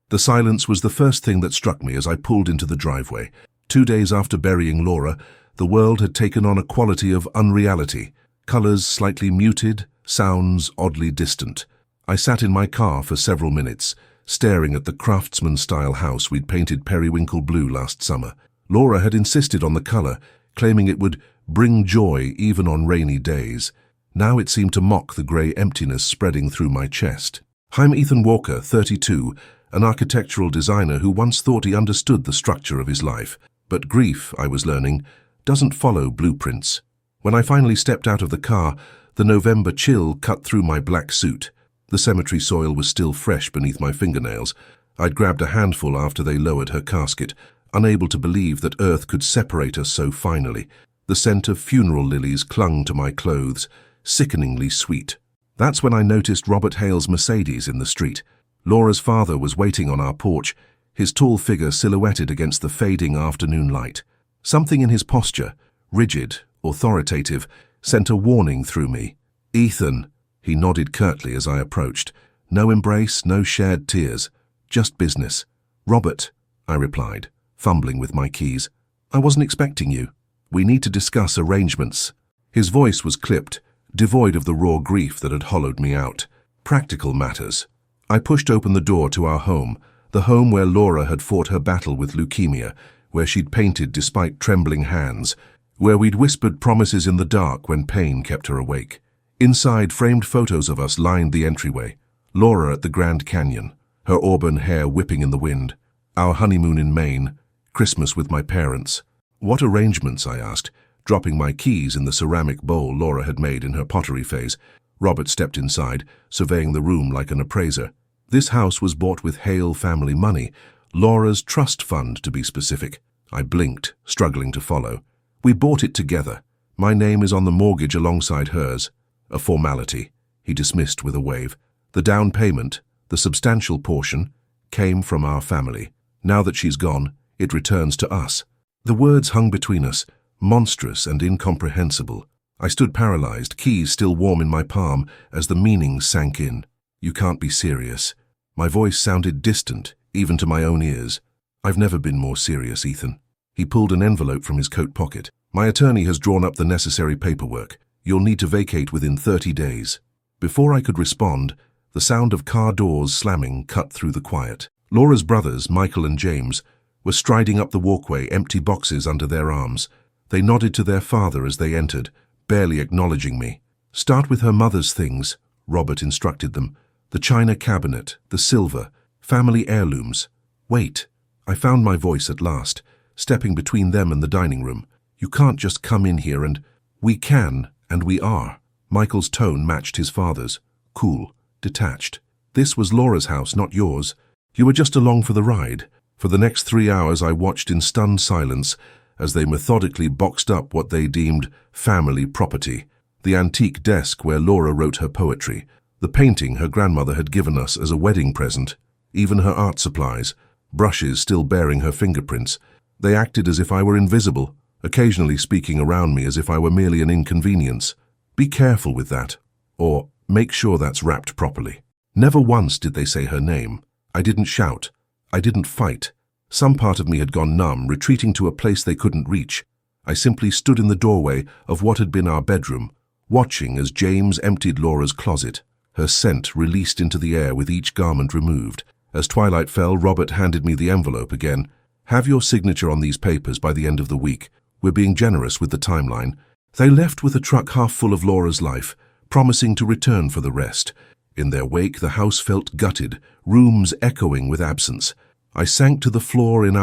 The silence was the first thing that struck me as I pulled into the driveway. 2 days after burying Laura, the world had taken on a quality of unreality. Colors slightly muted, sounds oddly distant. I sat in my car for several minutes, staring at the craftsman-style house we'd painted periwinkle blue last summer. Laura had insisted on the color, claiming it would bring joy even on rainy days. Now it seemed to mock the grey emptiness spreading through my chest. I'm Ethan Walker, 32, an architectural designer who once thought he understood the structure of his life. But grief, I was learning, doesn't follow blueprints. When I finally stepped out of the car, the November chill cut through my black suit. The cemetery soil was still fresh beneath my fingernails. I'd grabbed a handful after they lowered her casket, unable to believe that earth could separate us so finally. The scent of funeral lilies clung to my clothes, sickeningly sweet. That's when I noticed Robert Hale's Mercedes in the street. Laura's father was waiting on our porch, his tall figure silhouetted against the fading afternoon light. Something in his posture, rigid, authoritative, sent a warning through me. "Ethan," he nodded curtly as I approached. No embrace, no shared tears, just business. "Robert," I replied, fumbling with my keys. "I wasn't expecting you. We need to discuss arrangements." His voice was clipped, devoid of the raw grief that had hollowed me out. Practical matters. I pushed open the door to our home, the home where Laura had fought her battle with leukemia, where she'd painted despite trembling hands, where we'd whispered promises in the dark when pain kept her awake. Inside, framed photos of us lined the entryway. Laura at the Grand Canyon, her auburn hair whipping in the wind. Our honeymoon in Maine, Christmas with my parents. "What arrangements?" I asked, dropping my keys in the ceramic bowl Laura had made in her pottery phase. Robert stepped inside, surveying the room like an appraiser. "This house was bought with Hale family money, Laura's trust fund to be specific." I blinked, struggling to follow. "We bought it together. My name is on the mortgage alongside hers." "A formality," he dismissed with a wave. "The down payment, the substantial portion, came from our family. Now that she's gone, it returns to us." The words hung between us, monstrous and incomprehensible. I stood paralyzed, keys still warm in my palm, as the meaning sank in. "You can't be serious." My voice sounded distant, even to my own ears. "I've never been more serious, Ethan." He pulled an envelope from his coat pocket. "My attorney has drawn up the necessary paperwork. You'll need to vacate within 30 days. Before I could respond, the sound of car doors slamming cut through the quiet. Laura's brothers, Michael and James, were striding up the walkway, empty boxes under their arms. They nodded to their father as they entered, barely acknowledging me. "Start with her mother's things," Robert instructed them. "The china cabinet, the silver, family heirlooms." "Wait." I found my voice at last, stepping between them and the dining room. "You can't just come in here and—" "We can, and we are." Michael's tone matched his father's. Cool, detached. "This was Laura's house, not yours. You were just along for the ride." For the next 3 hours I watched in stunned silence as they methodically boxed up what they deemed family property. The antique desk where Laura wrote her poetry, the painting her grandmother had given us as a wedding present, even her art supplies, brushes still bearing her fingerprints. They acted as if I were invisible, occasionally speaking around me as if I were merely an inconvenience. "Be careful with that," or "make sure that's wrapped properly." Never once did they say her name. I didn't shout. I didn't fight. Some part of me had gone numb, retreating to a place they couldn't reach. I simply stood in the doorway of what had been our bedroom, watching as James emptied Laura's closet, her scent released into the air with each garment removed. As twilight fell, Robert handed me the envelope again. "Have your signature on these papers by the end of the week. We're being generous with the timeline." They left with a truck half full of Laura's life, promising to return for the rest. In their wake, the house felt gutted, rooms echoing with absence. I sank to the floor in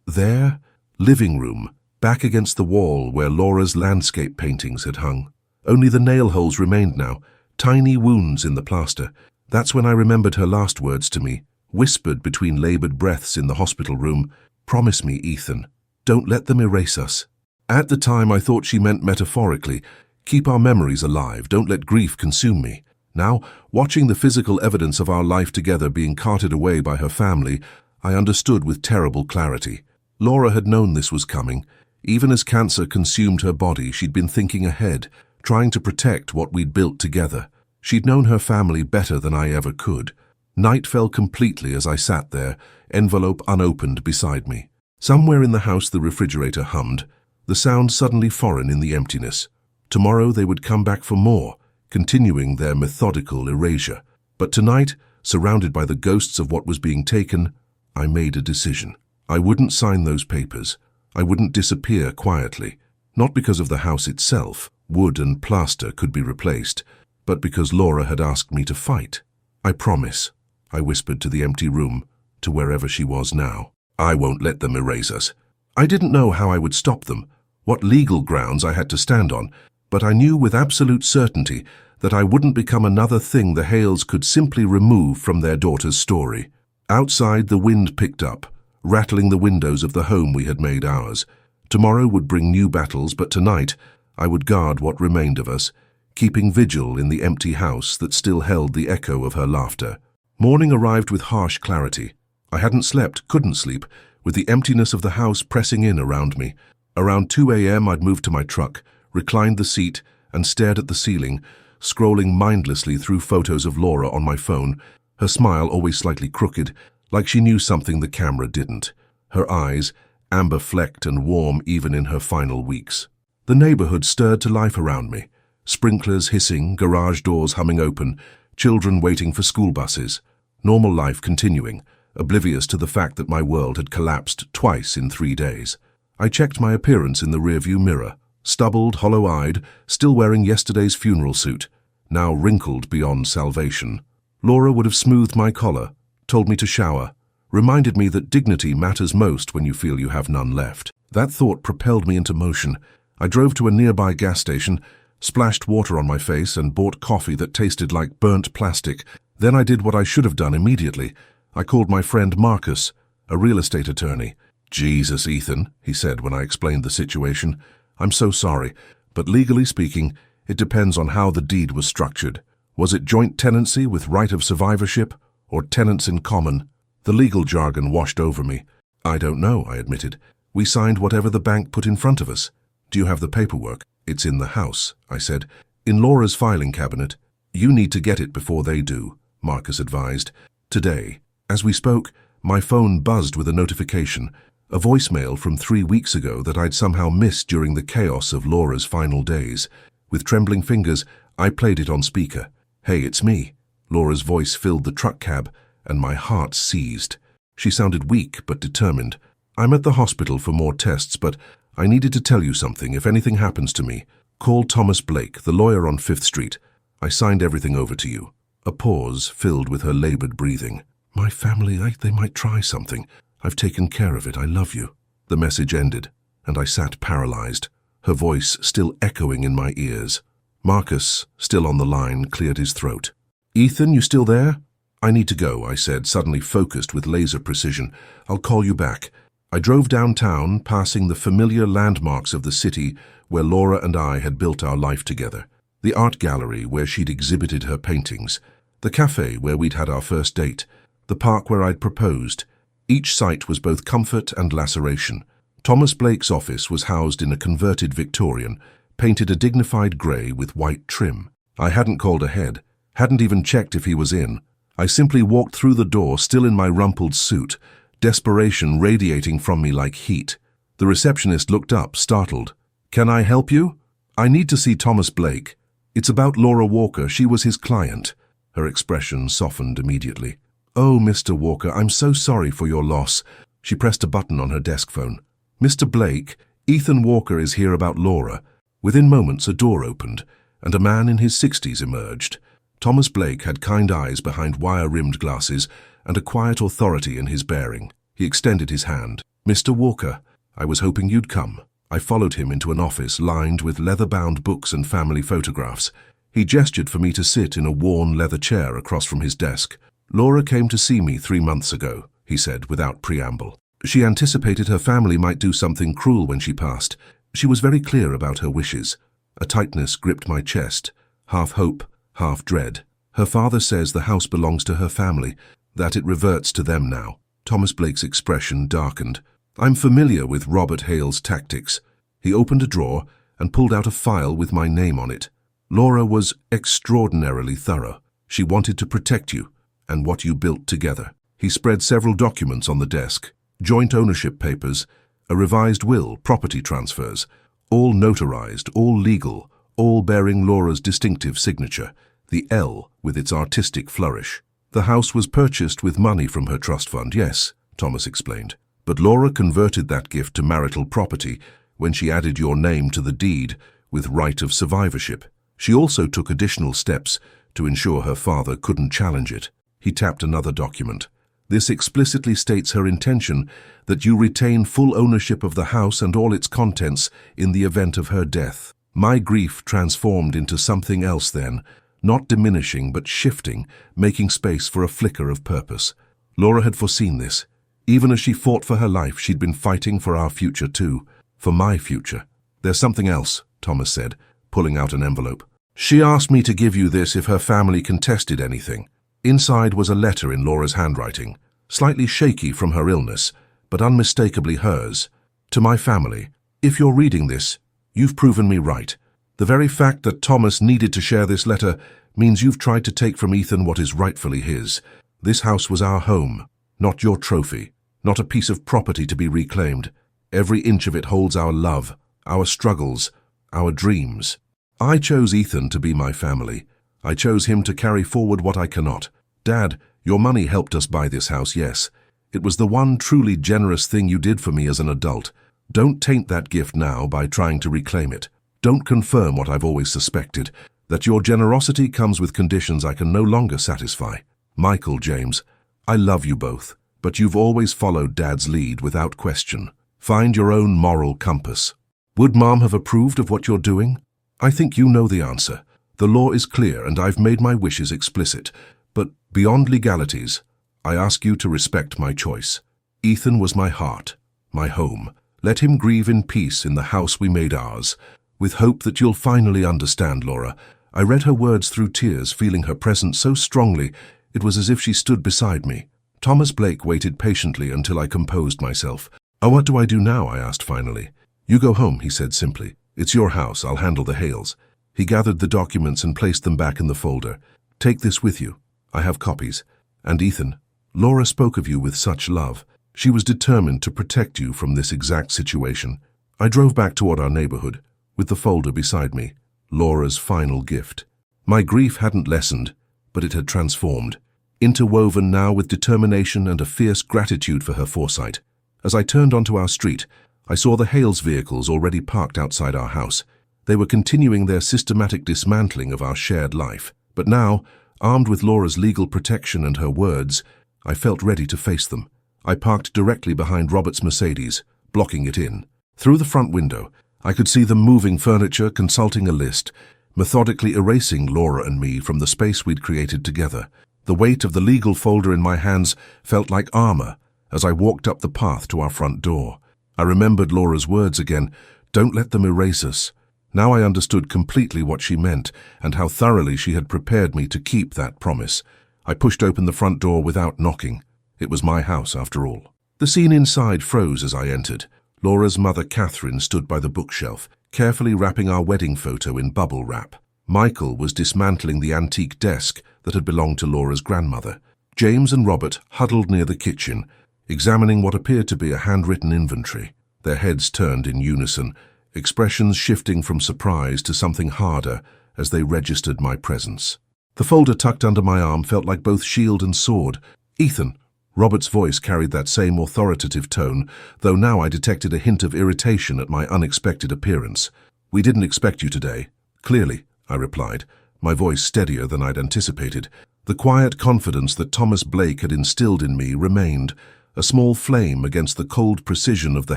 their living room, back against the wall where Laura's landscape paintings had hung. Only the nail holes remained now, tiny wounds in the plaster. That's when I remembered her last words to me, whispered between labored breaths in the hospital room. "Promise me, Ethan. Don't let them erase us." At the time, I thought she meant metaphorically, keep our memories alive, don't let grief consume me. Now, watching the physical evidence of our life together being carted away by her family, I understood with terrible clarity. Laura had known this was coming. Even as cancer consumed her body, she'd been thinking ahead, trying to protect what we'd built together. She'd known her family better than I ever could. Night fell completely as I sat there, envelope unopened beside me. Somewhere in the house the refrigerator hummed, the sound suddenly foreign in the emptiness. Tomorrow they would come back for more, continuing their methodical erasure. But tonight, surrounded by the ghosts of what was being taken, I made a decision. I wouldn't sign those papers. I wouldn't disappear quietly. Not because of the house itself, wood and plaster could be replaced, but because Laura had asked me to fight. I promise, I whispered to the empty room, to wherever she was now. I won't let them erase us. I didn't know how I would stop them, what legal grounds I had to stand on, but I knew with absolute certainty that I wouldn't become another thing the Hales could simply remove from their daughter's story. Outside, the wind picked up, rattling the windows of the home we had made ours. Tomorrow would bring new battles, but tonight I would guard what remained of us, keeping vigil in the empty house that still held the echo of her laughter. Morning arrived with harsh clarity. I hadn't slept, couldn't sleep, with the emptiness of the house pressing in around me. Around 2 a.m. I'd moved to my truck, reclined the seat, and stared at the ceiling, scrolling mindlessly through photos of Laura on my phone, her smile always slightly crooked, like she knew something the camera didn't. Her eyes, amber-flecked and warm even in her final weeks. The neighborhood stirred to life around me. Sprinklers hissing, garage doors humming open, children waiting for school buses. Normal life continuing, oblivious to the fact that my world had collapsed twice in 3 days. I checked my appearance in the rearview mirror, stubbled, hollow-eyed, still wearing yesterday's funeral suit, now wrinkled beyond salvation. Laura would have smoothed my collar, told me to shower, reminded me that dignity matters most when you feel you have none left. That thought propelled me into motion. I drove to a nearby gas station, splashed water on my face, and bought coffee that tasted like burnt plastic. Then I did what I should have done immediately. I called my friend Marcus, a real estate attorney. "Jesus, Ethan," he said when I explained the situation. "I'm so sorry, but legally speaking, it depends on how the deed was structured. Was it joint tenancy with right of survivorship, or tenants in common?" The legal jargon washed over me. "I don't know," I admitted. "We signed whatever the bank put in front of us. Do you have the paperwork?" "It's in the house," I said. "In Laura's filing cabinet." "You need to get it before they do," Marcus advised. "Today." As we spoke, my phone buzzed with a notification, a voicemail from 3 weeks ago that I'd somehow missed during the chaos of Laura's final days. With trembling fingers, I played it on speaker. "Hey, it's me." Laura's voice filled the truck cab, and my heart seized. She sounded weak but determined. "I'm at the hospital for more tests, but I needed to tell you something. If anything happens to me, call Thomas Blake, the lawyer on 5th Street. I signed everything over to you." A pause filled with her labored breathing. "My family, they might try something. I've taken care of it. I love you." The message ended, and I sat paralyzed, her voice still echoing in my ears. Marcus, still on the line, cleared his throat. "Ethan, you still there?" "I need to go," I said, suddenly focused with laser precision. "I'll call you back." I drove downtown, passing the familiar landmarks of the city where Laura and I had built our life together. The art gallery where she'd exhibited her paintings, the cafe where we'd had our first date, the park where I'd proposed. Each site was both comfort and laceration. Thomas Blake's office was housed in a converted Victorian, painted a dignified grey with white trim. I hadn't called ahead, hadn't even checked if he was in. I simply walked through the door, still in my rumpled suit, desperation radiating from me like heat. The receptionist looked up, startled. "Can I help you?" "I need to see Thomas Blake. It's about Laura Walker. She was his client." Her expression softened immediately. "Oh, Mr. Walker, I'm so sorry for your loss." She pressed a button on her desk phone. "Mr. Blake, Ethan Walker is here about Laura." Within moments, a door opened, and a man in his 60s emerged. Thomas Blake had kind eyes behind wire-rimmed glasses and a quiet authority in his bearing. He extended his hand. "Mr. Walker, I was hoping you'd come." I followed him into an office lined with leather-bound books and family photographs. He gestured for me to sit in a worn leather chair across from his desk. "Laura came to see me 3 months ago," he said without preamble. "She anticipated her family might do something cruel when she passed. She was very clear about her wishes." A tightness gripped my chest, half hope, half dread. "Her father says the house belongs to her family, that it reverts to them now." Thomas Blake's expression darkened. "I'm familiar with Robert Hale's tactics." He opened a drawer and pulled out a file with my name on it. "Laura was extraordinarily thorough. She wanted to protect you. and what you built together. He spread several documents on the desk, joint ownership papers, a revised will, property transfers, all notarized, all legal, all bearing Laura's distinctive signature, the L with its artistic flourish. The house was purchased with money from her trust fund, yes, Thomas explained. But Laura converted that gift to marital property when she added your name to the deed with right of survivorship. She also took additional steps to ensure her father couldn't challenge it. He tapped another document. This explicitly states her intention that you retain full ownership of the house and all its contents in the event of her death. My grief transformed into something else then, not diminishing but shifting, making space for a flicker of purpose. Laura had foreseen this. Even as she fought for her life, she'd been fighting for our future too, for my future. There's something else, Thomas said, pulling out an envelope. She asked me to give you this if her family contested anything. Inside was a letter in Laura's handwriting, slightly shaky from her illness, but unmistakably hers. To my family, if you're reading this, you've proven me right. The very fact that Thomas needed to share this letter means you've tried to take from Ethan what is rightfully his. This house was our home, not your trophy, not a piece of property to be reclaimed. Every inch of it holds our love, our struggles, our dreams. I chose Ethan to be my family. I chose him to carry forward what I cannot. Dad, your money helped us buy this house, yes. It was the one truly generous thing you did for me as an adult. Don't taint that gift now by trying to reclaim it. Don't confirm what I've always suspected, that your generosity comes with conditions I can no longer satisfy. Michael, James, I love you both, but you've always followed Dad's lead without question. Find your own moral compass. Would Mom have approved of what you're doing? I think you know the answer. The law is clear and I've made my wishes explicit, but beyond legalities, I ask you to respect my choice. Ethan was my heart, my home. Let him grieve in peace in the house we made ours. With hope that you'll finally understand, Laura. I read her words through tears, feeling her presence so strongly it was as if she stood beside me. Thomas Blake waited patiently until I composed myself. Oh, what do I do now? I asked finally. You go home, he said simply. It's your house, I'll handle the Hales. He gathered the documents and placed them back in the folder. Take this with you. I have copies. And Ethan, Laura spoke of you with such love. She was determined to protect you from this exact situation. I drove back toward our neighborhood, with the folder beside me, Laura's final gift. My grief hadn't lessened, but it had transformed, interwoven now with determination and a fierce gratitude for her foresight. As I turned onto our street, I saw the Hales vehicles already parked outside our house. They were continuing their systematic dismantling of our shared life. But now, armed with Laura's legal protection and her words, I felt ready to face them. I parked directly behind Robert's Mercedes, blocking it in. Through the front window, I could see them moving furniture, consulting a list, methodically erasing Laura and me from the space we'd created together. The weight of the legal folder in my hands felt like armor as I walked up the path to our front door. I remembered Laura's words again, don't let them erase us. Now I understood completely what she meant and how thoroughly she had prepared me to keep that promise. I pushed open the front door without knocking. It was my house, after all. The scene inside froze as I entered. Laura's mother, Catherine, stood by the bookshelf, carefully wrapping our wedding photo in bubble wrap. Michael was dismantling the antique desk that had belonged to Laura's grandmother. James and Robert huddled near the kitchen, examining what appeared to be a handwritten inventory. Their heads turned in unison, expressions shifting from surprise to something harder as they registered my presence. The folder tucked under my arm felt like both shield and sword. Ethan. Robert's voice carried that same authoritative tone, though now I detected a hint of irritation at my unexpected appearance. We didn't expect you today. Clearly, I replied, my voice steadier than I'd anticipated. The quiet confidence that Thomas Blake had instilled in me remained, a small flame against the cold precision of the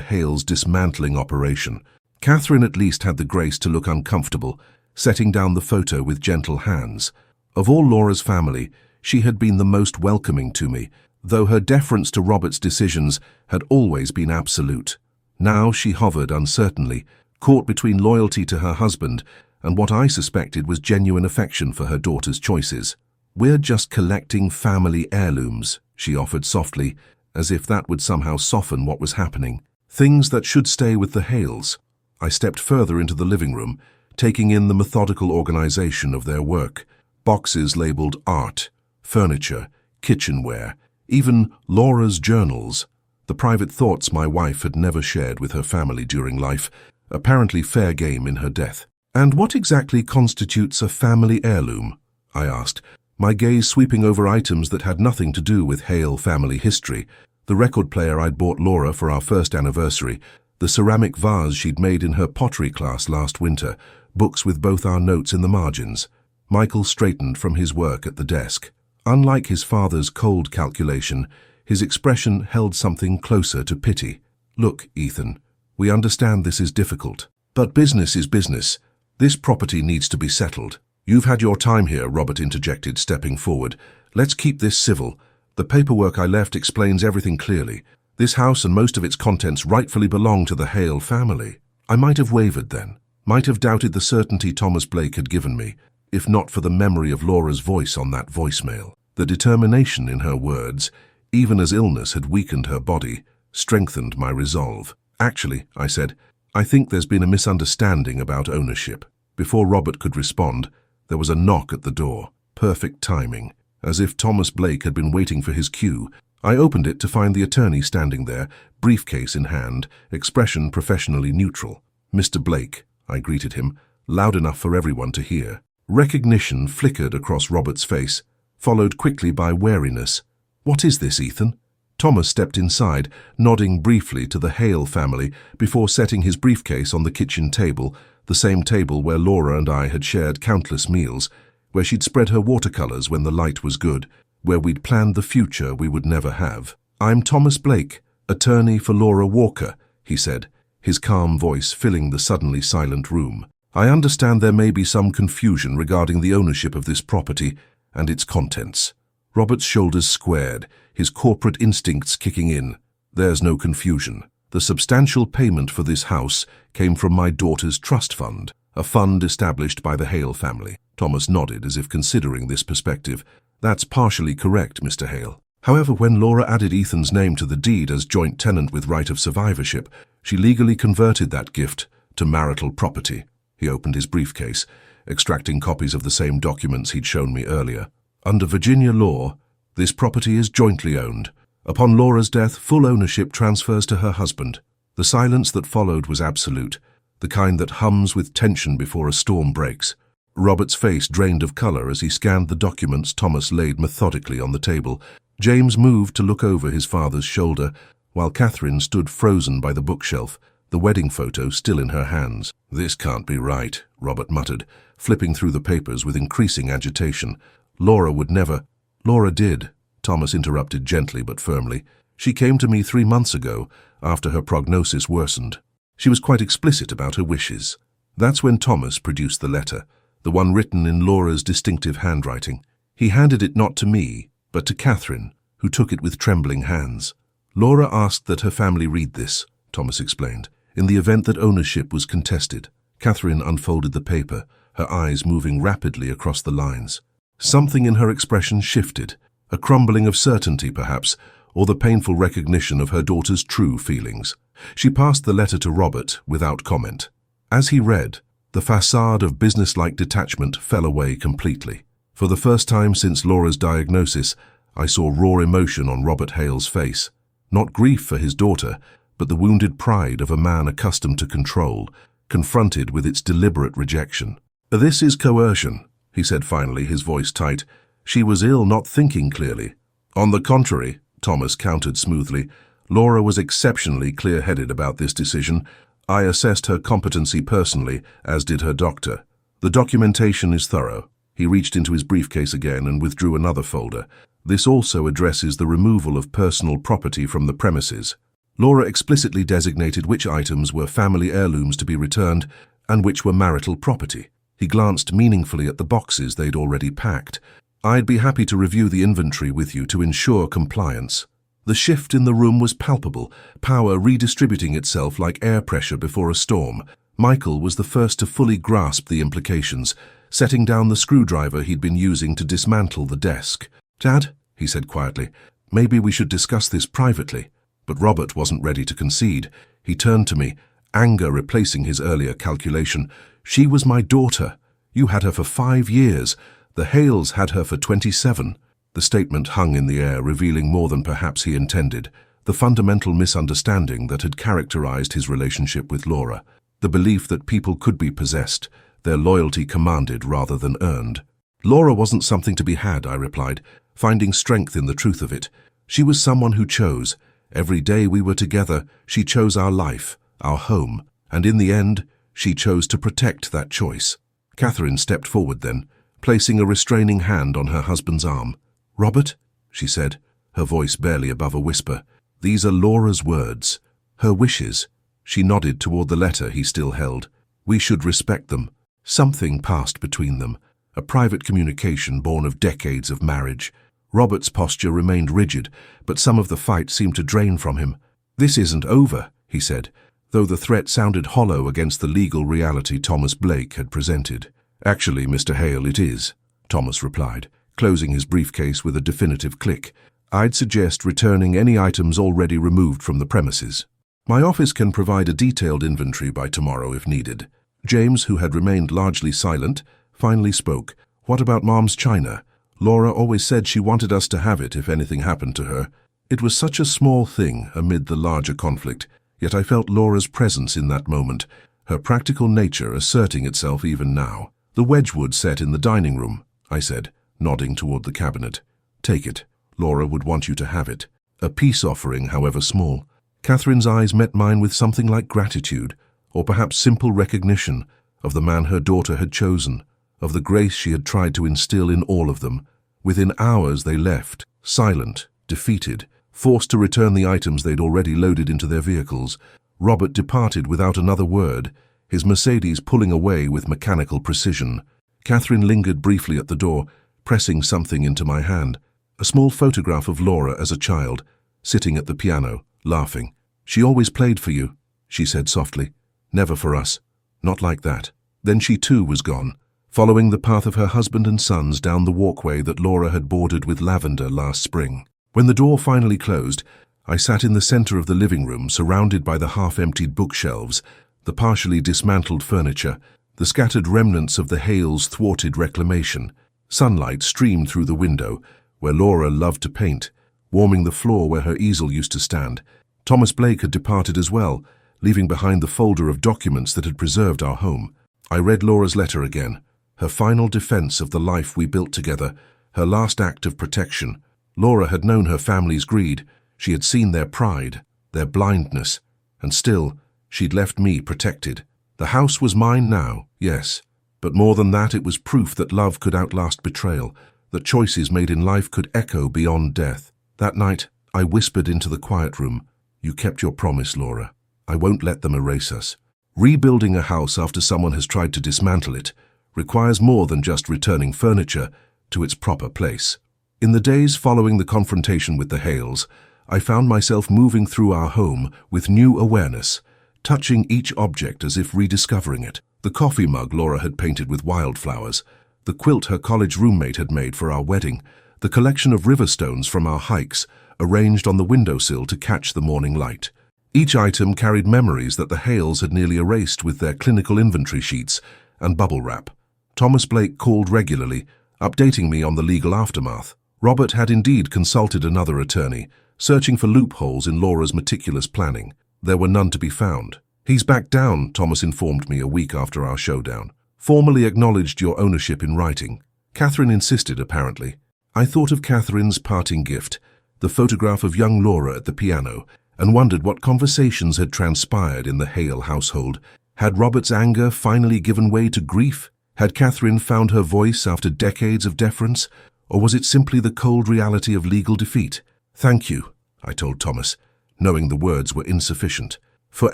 Hales' dismantling operation. Catherine at least had the grace to look uncomfortable, setting down the photo with gentle hands. Of all Laura's family, she had been the most welcoming to me, though her deference to Robert's decisions had always been absolute. Now she hovered uncertainly, caught between loyalty to her husband and what I suspected was genuine affection for her daughter's choices. We're just collecting family heirlooms, she offered softly, as if that would somehow soften what was happening. Things that should stay with the Hales. I stepped further into the living room, taking in the methodical organization of their work. Boxes labeled art, furniture, kitchenware, even Laura's journals, the private thoughts my wife had never shared with her family during life, apparently fair game in her death. "And what exactly constitutes a family heirloom?" I asked, my gaze sweeping over items that had nothing to do with Hale family history. The record player I'd bought Laura for our first anniversary, the ceramic vase she'd made in her pottery class last winter, books with both our notes in the margins. Michael straightened from his work at the desk. Unlike his father's cold calculation, his expression held something closer to pity. "Look, Ethan, we understand this is difficult, but business is business. This property needs to be settled." "You've had your time here," Robert interjected, stepping forward. "Let's keep this civil. The paperwork I left explains everything clearly. This house and most of its contents rightfully belong to the Hale family." I might have wavered then, might have doubted the certainty Thomas Blake had given me, if not for the memory of Laura's voice on that voicemail. The determination in her words, even as illness had weakened her body, strengthened my resolve. "Actually," I said, "I think there's been a misunderstanding about ownership." Before Robert could respond, there was a knock at the door. Perfect timing. As if Thomas Blake had been waiting for his cue, I opened it to find the attorney standing there, briefcase in hand, expression professionally neutral. "Mr. Blake," I greeted him, loud enough for everyone to hear. Recognition flickered across Robert's face, followed quickly by wariness. "What is this, Ethan?" Thomas stepped inside, nodding briefly to the Hale family before setting his briefcase on the kitchen table, the same table where Laura and I had shared countless meals, where she'd spread her watercolors when the light was good, where we'd planned the future we would never have. "I'm Thomas Blake, attorney for Laura Walker," he said, his calm voice filling the suddenly silent room. "I understand there may be some confusion regarding the ownership of this property and its contents." Robert's shoulders squared, his corporate instincts kicking in. "There's no confusion. The substantial payment for this house came from my daughter's trust fund, a fund established by the Hale family." Thomas nodded as if considering this perspective. "That's partially correct, Mr. Hale. However, when Laura added Ethan's name to the deed as joint tenant with right of survivorship, she legally converted that gift to marital property." He opened his briefcase, extracting copies of the same documents he'd shown me earlier. "Under Virginia law, this property is jointly owned. Upon Laura's death, full ownership transfers to her husband." The silence that followed was absolute, the kind that hums with tension before a storm breaks. Robert's face drained of color as he scanned the documents Thomas laid methodically on the table. James moved to look over his father's shoulder, while Catherine stood frozen by the bookshelf, the wedding photo still in her hands. "This can't be right," Robert muttered, flipping through the papers with increasing agitation. "Laura would never—" "Laura did," Thomas interrupted gently but firmly. "She came to me 3 months ago, after her prognosis worsened. She was quite explicit about her wishes." That's when Thomas produced the letter, the one written in Laura's distinctive handwriting. He handed it not to me, but to Catherine, who took it with trembling hands. "Laura asked that her family read this," Thomas explained, "in the event that ownership was contested." Catherine unfolded the paper, her eyes moving rapidly across the lines. Something in her expression shifted, a crumbling of certainty perhaps, or the painful recognition of her daughter's true feelings. She passed the letter to Robert without comment. As he read, the facade of businesslike detachment fell away completely. For the first time since Laura's diagnosis, I saw raw emotion on Robert Hale's face. Not grief for his daughter, but the wounded pride of a man accustomed to control, confronted with its deliberate rejection. "This is coercion," he said finally, his voice tight. "She was ill, not thinking clearly." "On the contrary," Thomas countered smoothly, "Laura was exceptionally clear-headed about this decision. I assessed her competency personally, as did her doctor. The documentation is thorough." He reached into his briefcase again and withdrew another folder. "This also addresses the removal of personal property from the premises. Laura explicitly designated which items were family heirlooms to be returned and which were marital property." He glanced meaningfully at the boxes they'd already packed. "I'd be happy to review the inventory with you to ensure compliance." The shift in the room was palpable, power redistributing itself like air pressure before a storm. Michael was the first to fully grasp the implications, setting down the screwdriver he'd been using to dismantle the desk. "Dad," he said quietly, "maybe we should discuss this privately." But Robert wasn't ready to concede. He turned to me, anger replacing his earlier calculation. "She was my daughter. You had her for 5 years. The Hales had her for 27. The statement hung in the air, revealing more than perhaps he intended. The fundamental misunderstanding that had characterized his relationship with Laura. The belief that people could be possessed, their loyalty commanded rather than earned. Laura wasn't something to be had, I replied, finding strength in the truth of it. She was someone who chose. Every day we were together, she chose our life, our home, and in the end, she chose to protect that choice. Catherine stepped forward then, placing a restraining hand on her husband's arm. "Robert," she said, her voice barely above a whisper, "these are Laura's words, her wishes." She nodded toward the letter he still held. "We should respect them." Something passed between them, a private communication born of decades of marriage. Robert's posture remained rigid, but some of the fight seemed to drain from him. "This isn't over," he said, though the threat sounded hollow against the legal reality Thomas Blake had presented. "Actually, Mr. Hale, it is," Thomas replied, closing his briefcase with a definitive click. "I'd suggest returning any items already removed from the premises. My office can provide a detailed inventory by tomorrow if needed." James, who had remained largely silent, finally spoke. "What about Mom's china? Laura always said she wanted us to have it if anything happened to her." It was such a small thing amid the larger conflict, yet I felt Laura's presence in that moment, her practical nature asserting itself even now. "The Wedgwood set in the dining room," I said, nodding toward the cabinet. "Take it. Laura would want you to have it. A peace offering, however small." Catherine's eyes met mine with something like gratitude, or perhaps simple recognition, of the man her daughter had chosen, of the grace she had tried to instill in all of them. Within hours they left, silent, defeated, forced to return the items they'd already loaded into their vehicles. Robert departed without another word, his Mercedes pulling away with mechanical precision. Catherine lingered briefly at the door, pressing something into my hand. A small photograph of Laura as a child, sitting at the piano, laughing. "She always played for you," she said softly. "Never for us. Not like that." Then she too was gone, following the path of her husband and sons down the walkway that Laura had bordered with lavender last spring. When the door finally closed, I sat in the center of the living room, surrounded by the half-emptied bookshelves, the partially dismantled furniture, the scattered remnants of the Hales' thwarted reclamation. Sunlight streamed through the window, where Laura loved to paint, warming the floor where her easel used to stand. Thomas Blake had departed as well, leaving behind the folder of documents that had preserved our home. I read Laura's letter again, her final defense of the life we built together, her last act of protection. Laura had known her family's greed, she had seen their pride, their blindness, and still, she'd left me protected. The house was mine now, yes, but more than that, it was proof that love could outlast betrayal, that choices made in life could echo beyond death. That night, I whispered into the quiet room, "You kept your promise, Laura. I won't let them erase us." Rebuilding a house after someone has tried to dismantle it requires more than just returning furniture to its proper place. In the days following the confrontation with the Hales, I found myself moving through our home with new awareness, touching each object as if rediscovering it. The coffee mug Laura had painted with wildflowers, the quilt her college roommate had made for our wedding, the collection of river stones from our hikes, arranged on the windowsill to catch the morning light. Each item carried memories that the Hales had nearly erased with their clinical inventory sheets and bubble wrap. Thomas Blake called regularly, updating me on the legal aftermath. Robert had indeed consulted another attorney, searching for loopholes in Laura's meticulous planning. There were none to be found. "He's backed down," Thomas informed me a week after our showdown. "Formally acknowledged your ownership in writing." Catherine insisted, apparently. I thought of Catherine's parting gift, the photograph of young Laura at the piano, and wondered what conversations had transpired in the Hale household. Had Robert's anger finally given way to grief? Had Catherine found her voice after decades of deference? Or was it simply the cold reality of legal defeat? "Thank you," I told Thomas, knowing the words were insufficient, "for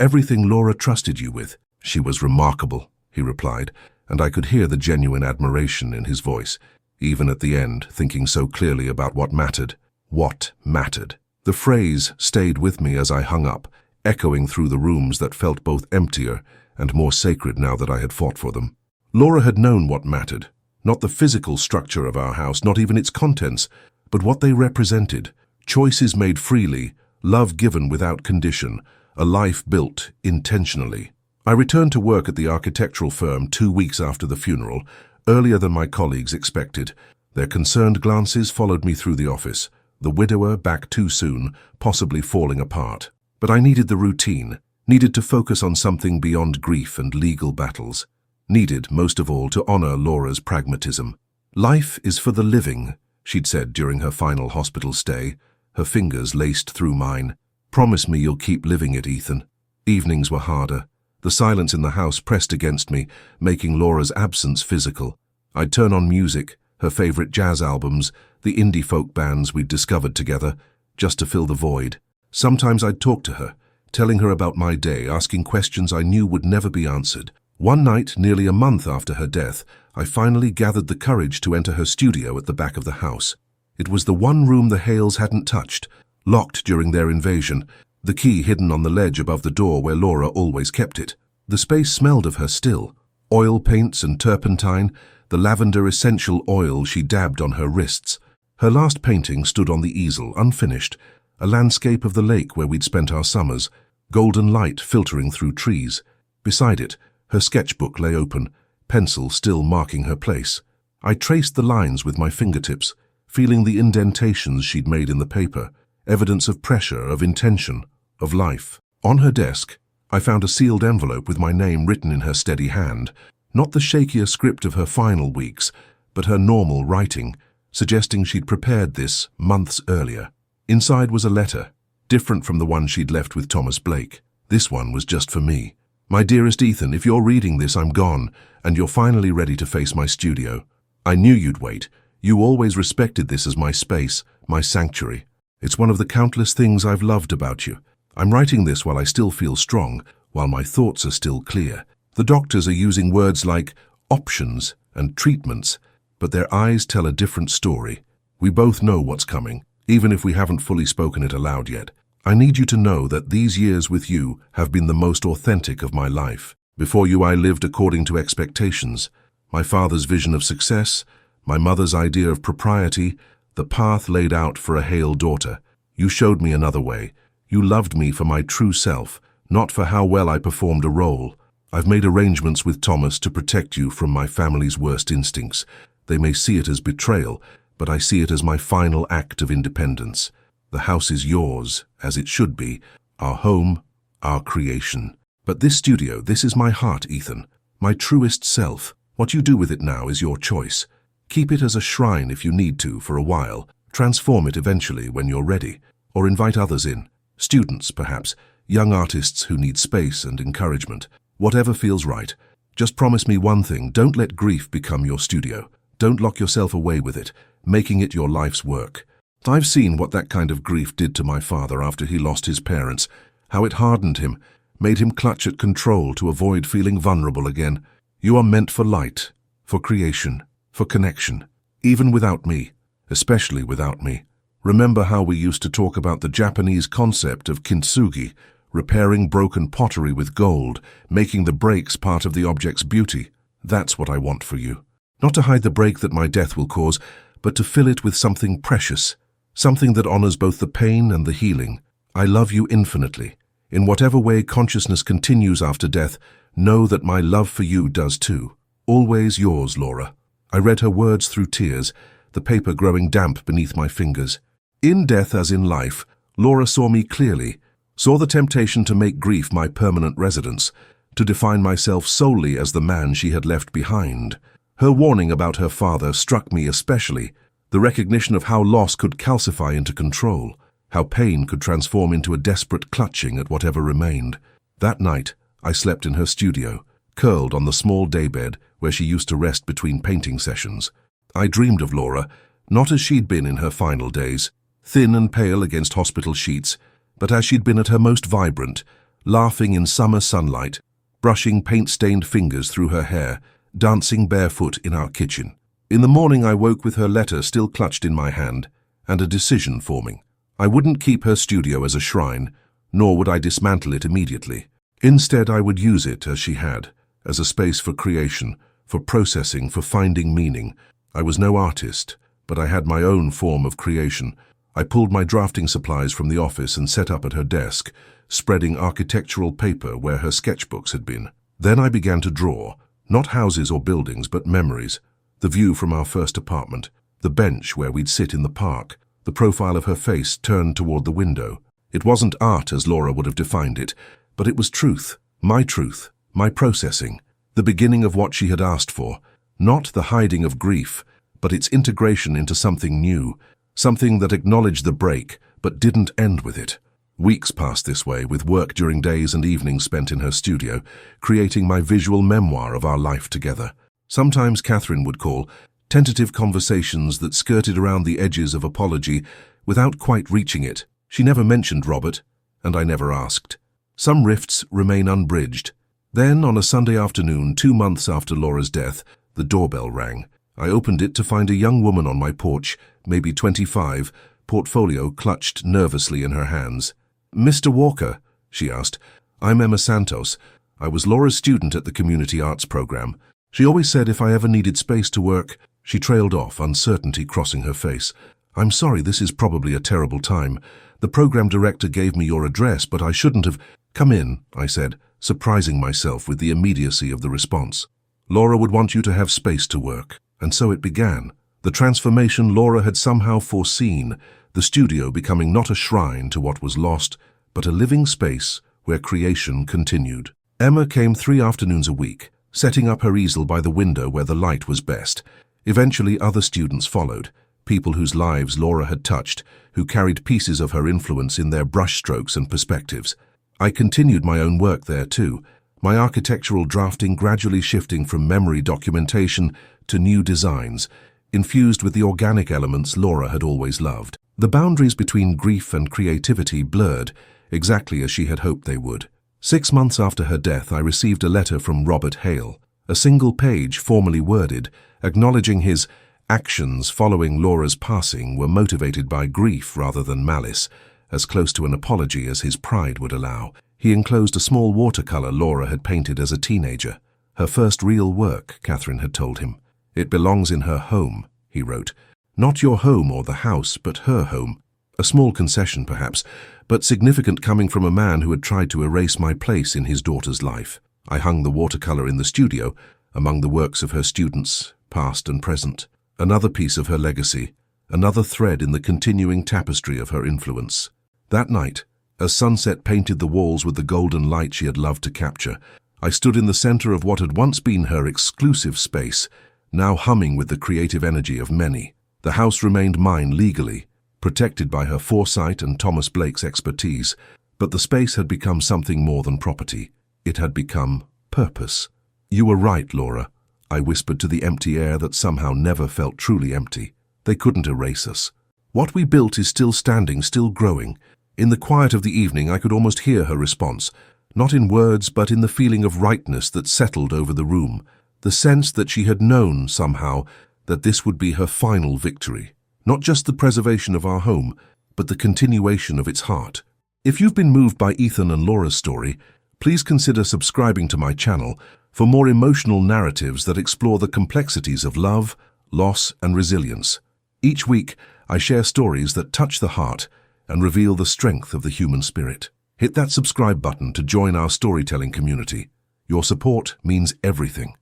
everything Laura trusted you with." "She was remarkable," he replied, and I could hear the genuine admiration in his voice, even at the end, thinking so clearly about what mattered. What mattered? The phrase stayed with me as I hung up, echoing through the rooms that felt both emptier and more sacred now that I had fought for them. Laura had known what mattered, not the physical structure of our house, not even its contents, but what they represented. Choices made freely, love given without condition, a life built intentionally. I returned to work at the architectural firm 2 weeks after the funeral, earlier than my colleagues expected. Their concerned glances followed me through the office, the widower back too soon, possibly falling apart. But I needed the routine, needed to focus on something beyond grief and legal battles, needed, most of all, to honor Laura's pragmatism. "Life is for the living," she'd said during her final hospital stay, her fingers laced through mine. "Promise me you'll keep living it, Ethan." Evenings were harder. The silence in the house pressed against me, making Laura's absence physical. I'd turn on music, her favorite jazz albums, the indie folk bands we'd discovered together, just to fill the void. Sometimes I'd talk to her, telling her about my day, asking questions I knew would never be answered. One night, nearly a month after her death, I finally gathered the courage to enter her studio at the back of the house. It was the one room the Hales hadn't touched, locked during their invasion, the key hidden on the ledge above the door where Laura always kept it. The space smelled of her still. Oil paints and turpentine, the lavender essential oil she dabbed on her wrists. Her last painting stood on the easel, unfinished, a landscape of the lake where we'd spent our summers, golden light filtering through trees. Beside it, her sketchbook lay open, pencil still marking her place. I traced the lines with my fingertips, feeling the indentations she'd made in the paper, evidence of pressure, of intention, of life. On her desk, I found a sealed envelope with my name written in her steady hand, not the shakier script of her final weeks, but her normal writing, suggesting she'd prepared this months earlier. Inside was a letter, different from the one she'd left with Thomas Blake. This one was just for me. "My dearest Ethan, if you're reading this, I'm gone, and you're finally ready to face my studio. I knew you'd wait. You always respected this as my space, my sanctuary. It's one of the countless things I've loved about you. I'm writing this while I still feel strong, while my thoughts are still clear. The doctors are using words like options and treatments, but their eyes tell a different story. We both know what's coming, even if we haven't fully spoken it aloud yet. I need you to know that these years with you have been the most authentic of my life. Before you, I lived according to expectations. My father's vision of success, my mother's idea of propriety, the path laid out for a Hale daughter. You showed me another way. You loved me for my true self, not for how well I performed a role. I've made arrangements with Thomas to protect you from my family's worst instincts. They may see it as betrayal, but I see it as my final act of independence. The house is yours, as it should be, our home, our creation. But this studio, this is my heart, Ethan, my truest self. What you do with it now is your choice. Keep it as a shrine if you need to for a while, transform it eventually when you're ready, or invite others in, students perhaps, young artists who need space and encouragement. Whatever feels right. Just promise me one thing, don't let grief become your studio. Don't lock yourself away with it, making it your life's work. I've seen what that kind of grief did to my father after he lost his parents, how it hardened him, made him clutch at control to avoid feeling vulnerable again. You are meant for light, for creation, for connection, even without me, especially without me. Remember how we used to talk about the Japanese concept of kintsugi, repairing broken pottery with gold, making the breaks part of the object's beauty? That's what I want for you. Not to hide the break that my death will cause, but to fill it with something precious, something that honors both the pain and the healing. I love you infinitely. In whatever way consciousness continues after death, know that my love for you does too. Always yours, Laura. I read her words through tears, the paper growing damp beneath my fingers. In death as in life, Laura saw me clearly, saw the temptation to make grief my permanent residence, to define myself solely as the man she had left behind. Her warning about her father struck me especially, the recognition of how loss could calcify into control, how pain could transform into a desperate clutching at whatever remained. That night, I slept in her studio, curled on the small daybed where she used to rest between painting sessions. I dreamed of Laura, not as she'd been in her final days, thin and pale against hospital sheets, but as she'd been at her most vibrant, laughing in summer sunlight, brushing paint-stained fingers through her hair, dancing barefoot in our kitchen. In the morning I woke with her letter still clutched in my hand, and a decision forming. I wouldn't keep her studio as a shrine, nor would I dismantle it immediately. Instead, I would use it as she had, as a space for creation, for processing, for finding meaning. I was no artist, but I had my own form of creation. I pulled my drafting supplies from the office and set up at her desk, spreading architectural paper where her sketchbooks had been. Then I began to draw, not houses or buildings, but memories. The view from our first apartment, the bench where we'd sit in the park, the profile of her face turned toward the window. It wasn't art as Laura would have defined it, but it was truth, my processing, the beginning of what she had asked for, not the hiding of grief, but its integration into something new, something that acknowledged the break, but didn't end with it. Weeks passed this way, with work during days and evenings spent in her studio, creating my visual memoir of our life together. Sometimes Catherine would call, tentative conversations that skirted around the edges of apology without quite reaching it. She never mentioned Robert, and I never asked. Some rifts remain unbridged. Then, on a Sunday afternoon, 2 months after Laura's death, the doorbell rang. I opened it to find a young woman on my porch, maybe 25, portfolio clutched nervously in her hands. "Mr. Walker," she asked. "I'm Emma Santos. I was Laura's student at the community arts program. She always said if I ever needed space to work..." She trailed off, uncertainty crossing her face. "I'm sorry, this is probably a terrible time. The program director gave me your address, but I shouldn't have..." "Come in," I said, surprising myself with the immediacy of the response. "Laura would want you to have space to work." And so it began. The transformation Laura had somehow foreseen, the studio becoming not a shrine to what was lost, but a living space where creation continued. Emma came 3 afternoons a week, setting up her easel by the window where the light was best. Eventually other students followed, people whose lives Laura had touched, who carried pieces of her influence in their brushstrokes and perspectives. I continued my own work there too, my architectural drafting gradually shifting from memory documentation to new designs, infused with the organic elements Laura had always loved. The boundaries between grief and creativity blurred, exactly as she had hoped they would. 6 months after her death, I received a letter from Robert Hale, a single page formally worded, acknowledging his actions following Laura's passing were motivated by grief rather than malice, as close to an apology as his pride would allow. He enclosed a small watercolor Laura had painted as a teenager, her first real work, Catherine had told him. "It belongs in her home," he wrote. "Not your home or the house, but her home." A small concession, perhaps, but significant coming from a man who had tried to erase my place in his daughter's life. I hung the watercolor in the studio, among the works of her students, past and present. Another piece of her legacy, another thread in the continuing tapestry of her influence. That night, as sunset painted the walls with the golden light she had loved to capture, I stood in the center of what had once been her exclusive space, now humming with the creative energy of many. The house remained mine legally, protected by her foresight and Thomas Blake's expertise, but the space had become something more than property. It had become purpose. "You were right, Laura," I whispered to the empty air that somehow never felt truly empty. "They couldn't erase us. What we built is still standing, still growing." In the quiet of the evening, I could almost hear her response, not in words, but in the feeling of rightness that settled over the room, the sense that she had known, somehow, that this would be her final victory. Not just the preservation of our home, but the continuation of its heart. If you've been moved by Ethan and Laura's story, please consider subscribing to my channel for more emotional narratives that explore the complexities of love, loss, and resilience. Each week, I share stories that touch the heart and reveal the strength of the human spirit. Hit that subscribe button to join our storytelling community. Your support means everything.